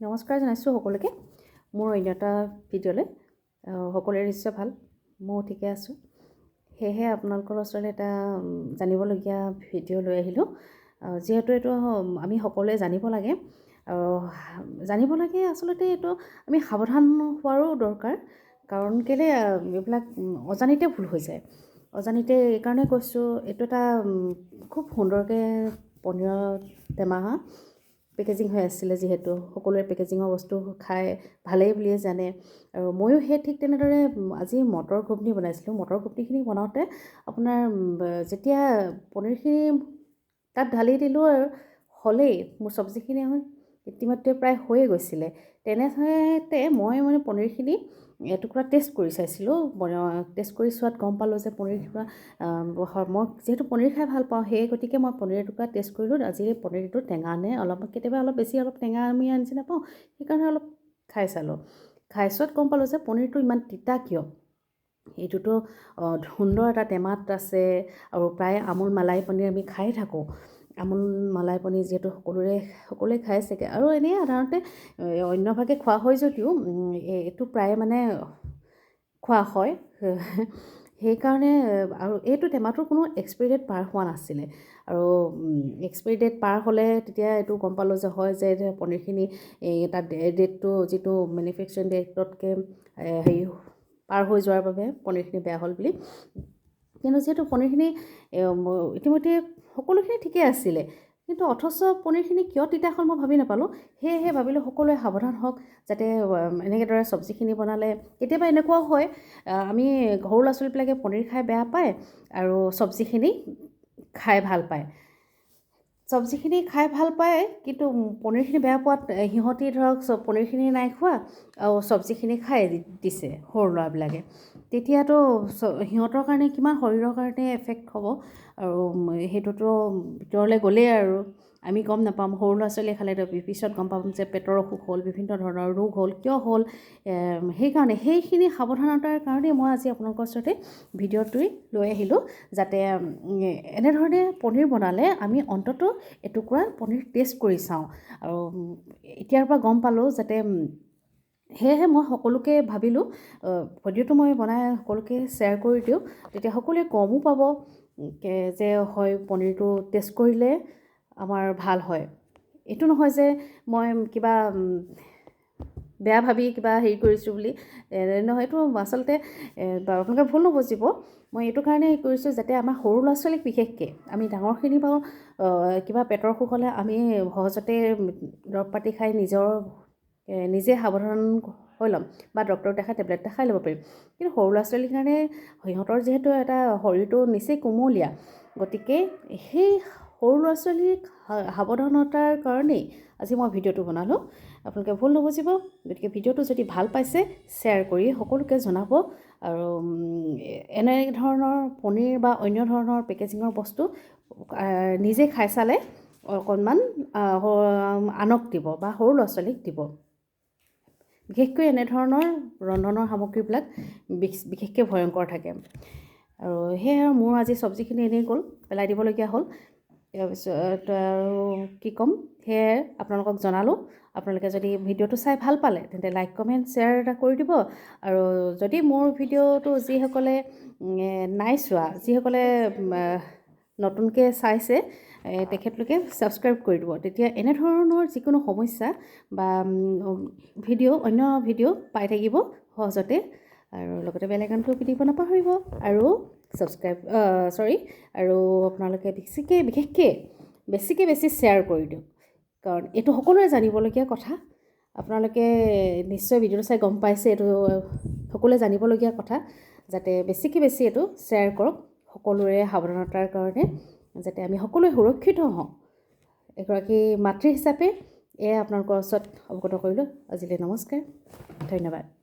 নমস্কাৰ জনাইছোঁ সকলোকে মোৰ অন্য এটা ভিডিঅ'লৈ। সকলোৰে নিশ্চয় ভাল, ময়ো ঠিকে আছোঁ। সেয়েহে আপোনালোকৰ ওচৰলৈ এটা জানিবলগীয়া ভিডিঅ' লৈ আহিলোঁ। যিহেতু এইটো আমি সকলোৱে জানিব লাগে আৰু জানিব লাগে আচলতে এইটো আমি সাৱধান হোৱাৰো দৰকাৰ। কাৰণ কেলৈ এইবিলাক অজানিতে ভুল হৈ যায়। অজানিতে এইকাৰণে কৈছোঁ, এইটো এটা খুব সুন্দৰকৈ পনীৰৰ টেমা পেকেজিং হৈ আছিলে, যিহেতু সকলোৱে পেকেজিঙৰ বস্তু খাই ভালেই বুলিয়ে জানে। আৰু ময়ো সেই ঠিক তেনেদৰে আজি মটৰ ঘুগনি বনাইছিলোঁ। মটৰ ঘুগনিখিনি বনাওঁতে আপোনাৰ যেতিয়া পনীৰখিনি তাত ঢালি দিলোঁ আৰু হ'লেই মোৰ চব্জিখিনি ইতিমধ্যে প্ৰায় হৈয়ে গৈছিলে। তেনেতে মই পনীৰখিনি এটুকুৰা টেষ্ট কৰি চাইছিলোঁ। টেষ্ট কৰি চোৱাত গম পালোঁ যে পনীৰ টুকুৰা মই যিহেতু পনীৰ খাই ভাল পাওঁ, সেই গতিকে মই পনীৰ টুকুৰা টেষ্ট কৰিলোঁ। আজি পনীৰটো টেঙা নে অলপ কেতিয়াবা অলপ বেছি অলপ টেঙা আমি নিচিনা পাওঁ, সেইকাৰণে অলপ খাই চালোঁ। খাই চোৱাত গম পালোঁ যে পনীৰটো ইমান তিতা কিয়। এইটোতো সুন্দৰ এটা টেমাত আছে আৰু প্ৰায় আমুল মালাই পনীৰ আমি খাই থাকোঁ। আমুল মালাই পনীৰ যিহেতু সকলোৱে খাই চাগে, আৰু এনেই সাধাৰণতে অন্যভাগে খোৱা হয় যদিও এইটো প্ৰায় খোৱা হয়। সেইকাৰণে আৰু এইটো টেমাটোৰ কোনো এক্সপাইৰি ডেট পাৰ হোৱা নাছিলে। আৰু এক্সপাইৰি ডেট পাৰ হ'লে তেতিয়া এইটো গম পালোঁ যে হয় যে পনীৰখিনি তাত ডেটটো যিটো মেনুফেকচাৰিং ডেটতকৈ পাৰ হৈ যোৱাৰ বাবে পনীৰখিনি বেয়া হ'ল বুলি। কিন্তু যিহেতু পনীৰখিনি ইতিমধ্যে সকলোখিনি ঠিকে আছিলে, কিন্তু অথচ পনীৰখিনি কিয় তিতা হ'ল মই ভাবি নাপালোঁ। সেয়েহে ভাবিলোঁ সকলোৱে সাৱধান হওক, যাতে এনেকৈ দৰে চব্জিখিনি বনালে কেতিয়াবা এনেকুৱাও হয়, আমি সৰু ল'ৰা ছোৱালীবিলাকে পনীৰ খাই বেয়া পায় আৰু চব্জিখিনি খাই ভাল পায়। চব্জিখিনি খাই ভাল পায়, কিন্তু পনীৰখিনি বেয়া পোৱাত সিহঁতি ধৰক পনীৰখিনি নাই খোৱা আৰু চব্জিখিনি খাই দিছে সৰু ল'ৰাবিলাকে। তেতিয়াতো সিহঁতৰ কাৰণে কিমান শৰীৰৰ কাৰণে এফেক্ট হ'ব, আৰু সেইটোতো ভিতৰলৈ গ'লেই আৰু আমি গম নাপাম। সৰু ল'ৰা ছোৱালীয়ে খালে পিছত গম পাম যে পেটৰ অসুখ হ'ল, বিভিন্ন ধৰণৰ ৰোগ হ'ল, কিয় হ'ল। সেইকাৰণে সেইখিনি সাৱধানতাৰ কাৰণেই মই আজি আপোনালোকৰ ওচৰতে ভিডিঅ'টো লৈ আহিলোঁ, যাতে এনেধৰণে পনীৰ বনালে আমি অন্ততঃ এটুকুৰা পনীৰ টেষ্ট কৰি চাওঁ। আৰু এতিয়াৰ পৰা গম পালোঁ যাতে, সেয়েহে মই সকলোকে ভাবিলোঁ ভিডিঅ'টো মই বনাই সকলোকে শ্বেয়াৰ কৰি দিওঁ, তেতিয়া সকলোৱে গমো পাব যে হয় পনীৰটো টেষ্ট কৰিলে আমাৰ ভাল হয়। এইটো নহয় যে মই কিবা বেয়া ভাবি কিবা হেৰি কৰিছোঁ বুলি নহয়, এইটো আচলতে আপোনালোকে ভুল নবুজিব। মই এইটো কাৰণে কৰিছোঁ যাতে আমাৰ সৰু ল'ৰা ছোৱালীক বিশেষকৈ, আমি ডাঙৰখিনি বাৰু কিবা পেটৰ অসুখ হ'লে আমি সহজতে দৰৱ পাতি খাই নিজে সাৱধান হৈ ল'ম বা ডক্তৰক দেখাই টেবলেট এটা খাই ল'ব পাৰিম। কিন্তু সৰু ল'ৰা ছোৱালীৰ কাৰণে সিহঁতৰ যিহেতু এটা শৰীৰটো নিচেই কোমলীয়া, গতিকে সেই সৰু ল'ৰা ছোৱালীৰ সাৱধানতাৰ কাৰণেই আজি মই ভিডিঅ'টো বনালোঁ। আপোনালোকে ভুল নবুজিব। গতিকে ভিডিঅ'টো যদি ভাল পাইছে শ্বেয়াৰ কৰি সকলোকে জনাব। আৰু এনে ধৰণৰ পনীৰ বা অন্য ধৰণৰ পেকেজিঙৰ বস্তু নিজে খাই চালে অকণমান আনক দিব বা সৰু ল'ৰা ছোৱালীক দিব। বিশেষকৈ এনেধৰণৰ ৰন্ধনৰ সামগ্ৰীবিলাক বিশেষকৈ ভয়ংকৰ থাকে। আৰু সেয়ে মোৰ আজি চব্জিখিনি এনেই গ'ল, পেলাই দিবলগীয়া হ'ল। তাৰপিছত আৰু কি ক'ম, সেয়ে আপোনালোকক জনালোঁ। আপোনালোকে যদি ভিডিঅ'টো চাই ভাল পালে তেন্তে লাইক কমেণ্ট শ্বেয়াৰ এটা কৰি দিব। আৰু যদি মোৰ ভিডিঅ'টো যিসকলে নাই চোৱা, যিসকলে নতুনকৈ চাইছে, তেখেতলোকে ছাবস্ক্ৰাইব কৰি দিব। তেতিয়া এনেধৰণৰ যিকোনো সমস্যা বা অন্য ভিডিঅ' পাই থাকিব সহজতে। আৰু লগতে বেল আইকনটো টিপিব নাপাহৰিব। আৰু আৰু আপোনালোকে বিশেষকৈ বেছি শ্বেয়াৰ কৰি দিয়ক, কাৰণ এইটো সকলোৱে জানিবলগীয়া কথা। আপোনালোকে নিশ্চয় ভিডিঅ'টো চাই গম পাইছে, এইটো সকলোৱে জানিবলগীয়া কথা, যাতে বেছি এইটো শ্বেয়াৰ কৰক সকলোৰে সাৱধানতাৰ কাৰণে, যাতে আমি সকলোৱে সুৰক্ষিত হওঁ। এগৰাকী মাতৃ হিচাপে এয়া আপোনালোকৰ ওচৰত অৱগত কৰিলোঁ। আজিলৈ নমস্কাৰ, ধন্যবাদ।